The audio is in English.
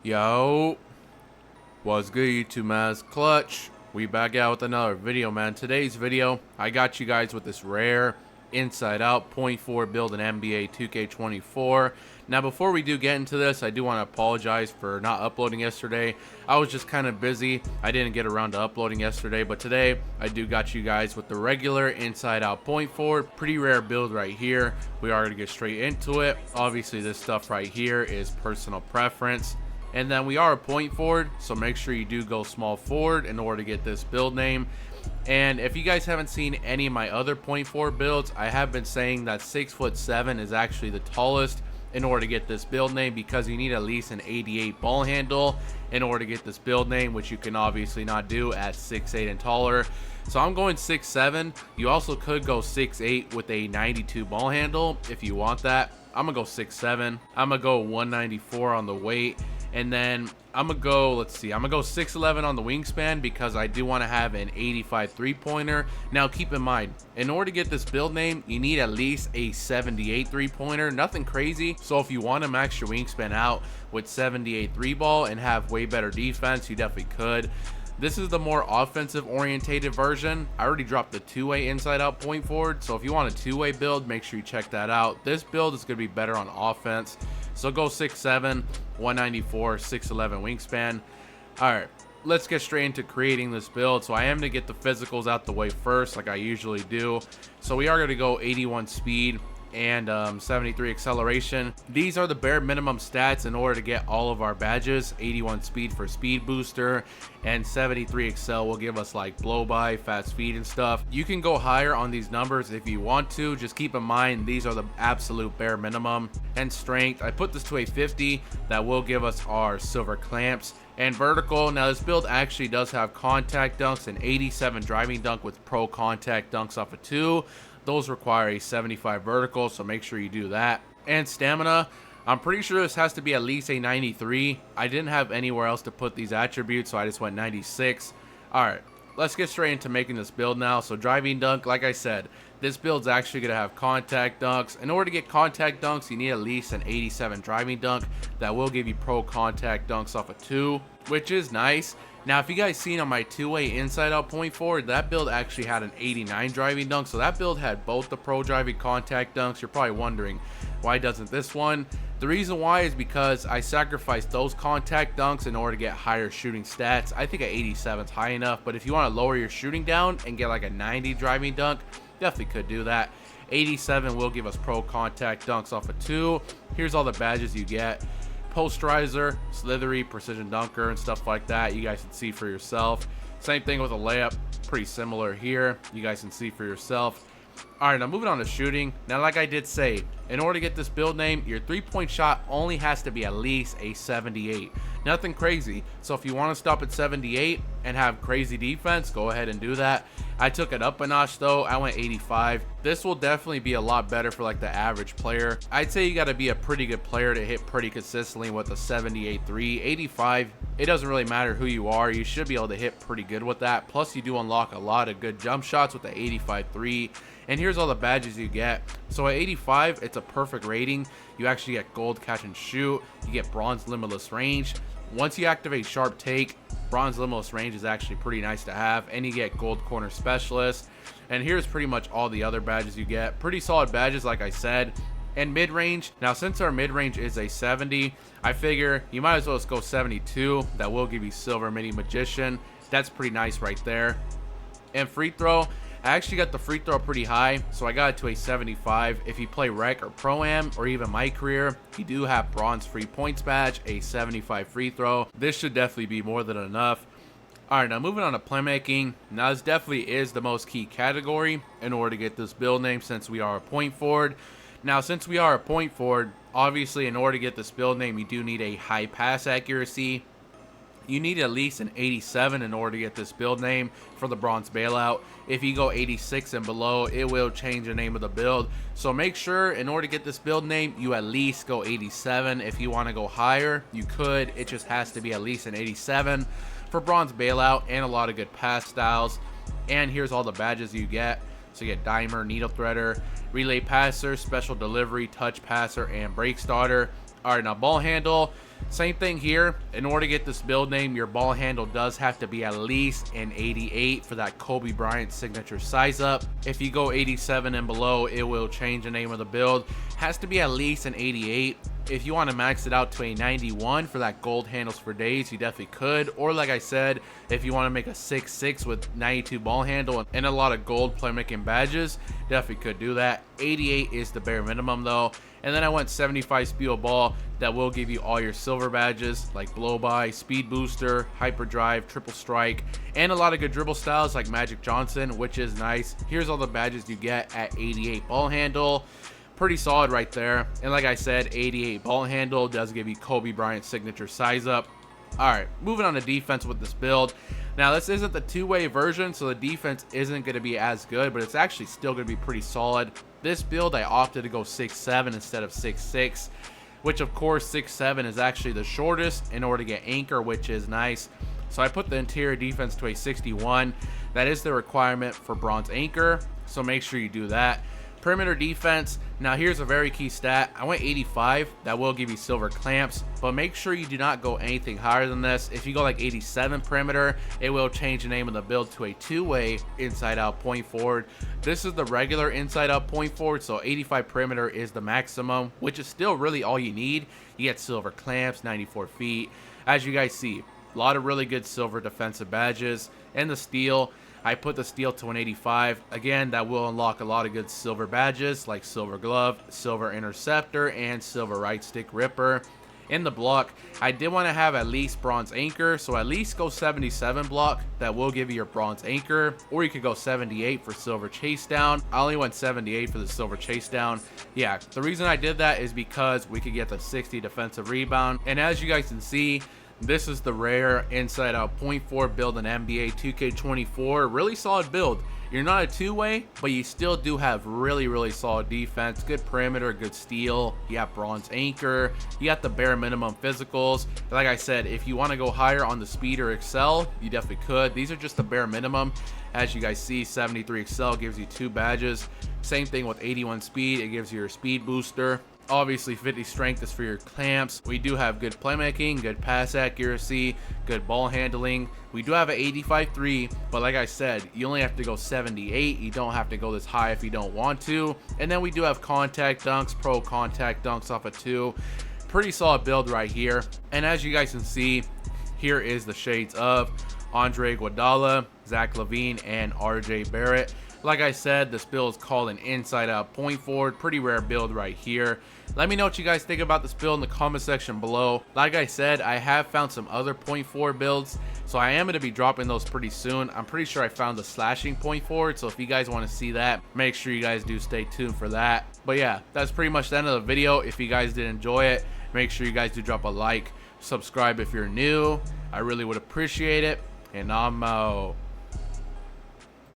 Yo, what's good YouTube, Mascot? We back out with another video, man. Today's video, I got you guys with this rare inside out 0.4 build in NBA 2K24. Now before we do get into this, I do want to apologize for not uploading yesterday. I was just kind of busy. I didn't get around to uploading yesterday, but today I do got you guys with the regular inside out 0.4 pretty rare build right here. We are going to get straight into it. Obviously this stuff right here is personal preference. And then we are a point forward, so make sure you do go small forward in order to get this build name. And if you guys haven't seen any of my other point forward builds, I have been saying that 6'7" is actually the tallest in order to get this build name, because you need at least an 88 ball handle in order to get this build name, which you can obviously not do at 6'8" and taller. So I'm going 6'7". You also could go 6'8" with a 92 ball handle if you want that. I'm gonna go 6'7". I'm gonna go 194 on the weight. And then I'm gonna go, let's see, I'm gonna go 6'11" on the wingspan because I do want to have an 85 three-pointer. Now keep in mind, in order to get this build name, you need at least a 78 three-pointer, nothing crazy. So if you want to max your wingspan out with 78 three-ball and have way better defense, you definitely could. This is the more offensive orientated version. I already dropped the two-way inside out point forward, so if you want a two-way build, make sure you check that out. This build is going to be better on offense. So go 6'7", 194, 6'11" wingspan. Alright, let's get straight into creating this build. So I am going to get the physicals out the way first, like I usually do. So we are going to go 81 speed and 73 acceleration. These are the bare minimum stats in order to get all of our badges. 81 speed for speed booster, and 73 excel will give us like blow by, fast speed and stuff. You can go higher on these numbers if you want to. Just keep in mind these are the absolute bare minimum. And strength, I put this to a 50. That will give us our silver clamps. And vertical, now this build actually does have contact dunks, and 87 driving dunk with pro contact dunks off of 2. Those require a 75 vertical, so make sure you do that. And stamina, I'm pretty sure this has to be at least a 93. I didn't have anywhere else to put these attributes, so I just went 96. Alright, let's get straight into making this build now. So driving dunk, like I said, this build's actually going to have contact dunks. In order to get contact dunks, you need at least an 87 driving dunk. That will give you pro contact dunks off of 2, which is nice. Now, if you guys seen on my two-way inside out point forward, that build actually had an 89 driving dunk. So that build had both the pro driving contact dunks. You're probably wondering, why doesn't this one? The reason why is because I sacrificed those contact dunks in order to get higher shooting stats. I think an 87 is high enough, but if you want to lower your shooting down and get like a 90 driving dunk, definitely could do that. 87 will give us pro contact dunks off of 2. Here's all the badges you get. Posterizer, slithery, precision dunker, and stuff like that. You guys can see for yourself. Same thing with a layup, pretty similar here. You guys can see for yourself. Alright, now moving on to shooting. Now, like I did say, in order to get this build name, your three-point shot only has to be at least a 78. Nothing crazy. So if you want to stop at 78 and have crazy defense, go ahead and do that. I took it up a notch though. I went 85. This will definitely be a lot better for like the average player. I'd say you got to be a pretty good player to hit pretty consistently with a 78 3. 85, it doesn't really matter who you are. You should be able to hit pretty good with that. Plus you do unlock a lot of good jump shots with the 85 3. And here's all the badges you get. So at 85, it's a perfect rating. You actually get gold catch and shoot. You get bronze limitless range. Once you activate sharp take, bronze limitless range is actually pretty nice to have. And you get gold corner specialist. And here's pretty much all the other badges you get. Pretty solid badges, like I said. And mid-range, now since our mid-range is a 70, I figure you might as well just go 72. That will give you silver mini magician. That's pretty nice right there. And free throw, I actually got the free throw pretty high, so I got it to a 75. If you play rec or pro-am or even my career, you do have bronze free points badge, a 75 free throw. This should definitely be more than enough. Alright, now moving on to playmaking. Now this definitely is the most key category in order to get this build name, since we are a point forward. Now since we are a point forward, obviously in order to get this build name, you do need a high pass accuracy. You need at least an 87 in order to get this build name for the bronze bailout. If you go 86 and below, it will change the name of the build. So make sure in order to get this build name, you at least go 87. If you want to go higher, you could. It just has to be at least an 87 for bronze bailout, and a lot of good pass styles. And here's all the badges you get. So you get dimer, needle threader, relay passer, special delivery, touch passer, and break starter. All right, now ball handle. Same thing here. In order to get this build name, your ball handle does have to be at least an 88 for that Kobe Bryant signature size up. If you go 87 and below, it will change the name of the build. Has to be at least an 88. If you want to max it out to a 91 for that gold handles for days, you definitely could. Or like I said, if you want to make a 6'6 with 92 ball handle and a lot of gold playmaking badges, definitely could do that. 88 is the bare minimum though. And then I went 75 speed ball. That will give you all your silver badges like blow by, speed booster, hyperdrive, triple strike, and a lot of good dribble styles like Magic Johnson, which is nice. Here's all the badges you get at 88 ball handle. Pretty solid right there. And like I said, 88 ball handle does give you Kobe Bryant signature size up. All right, moving on to defense with this build. Now this isn't the two-way version, so the defense isn't going to be as good, but it's actually still going to be pretty solid. This build I opted to go 6'7 instead of 6'6, which of course 6'7 is actually the shortest in order to get anchor, which is nice. So I put the interior defense to a 61. That is the requirement for bronze anchor, so make sure you do that. Perimeter defense, now here's a very key stat. I went 85. That will give you silver clamps, but make sure you do not go anything higher than this. If you go like 87 perimeter, it will change the name of the build to a two-way inside out point forward. This is the regular inside out point forward, so 85 perimeter is the maximum, which is still really all you need. You get silver clamps, 94 feet. As you guys see, a lot of really good silver defensive badges. And the steal, I put the steal to an 85. Again, that will unlock a lot of good silver badges like silver glove, silver interceptor, and silver right stick ripper. In the block, I did want to have at least bronze anchor, so at least go 77 block. That will give you your bronze anchor, or you could go 78 for silver chase down. I only went 78 for the silver chase down. Yeah, the reason I did that is because we could get the 60 defensive rebound. And as you guys can see, this is the rare inside out point forward build in NBA 2K24. Really solid build. You're not a two-way, but you still do have really solid defense, good perimeter, good steal. You have bronze anchor. You got the bare minimum physicals. Like I said, if you want to go higher on the speed or excel, you definitely could. These are just the bare minimum. As you guys see, 73 excel gives you 2 badges. Same thing with 81 speed. It gives you your speed booster. Obviously 50 strength is for your clamps. We do have good playmaking, good pass accuracy, good ball handling. We do have an 85-3, but like I said, you only have to go 78. You don't have to go this high if you don't want to. And then we do have contact dunks, pro contact dunks off of 2. Pretty solid build right here. And as you guys can see, here is the shades of Andre Iguodala, Zach LaVine, and RJ Barrett. Like I said, this build is called an inside out point forward. Pretty rare build right here. Let me know what you guys think about this build in the comment section below. Like I said, I have found some other point forward builds, so I am going to be dropping those pretty soon. I'm pretty sure I found the slashing point forward, so if you guys want to see that, make sure you guys do stay tuned for that. But yeah, that's pretty much the end of the video. If you guys did enjoy it, make sure you guys do drop a like, subscribe if you're new. I really would appreciate it, and I'm out.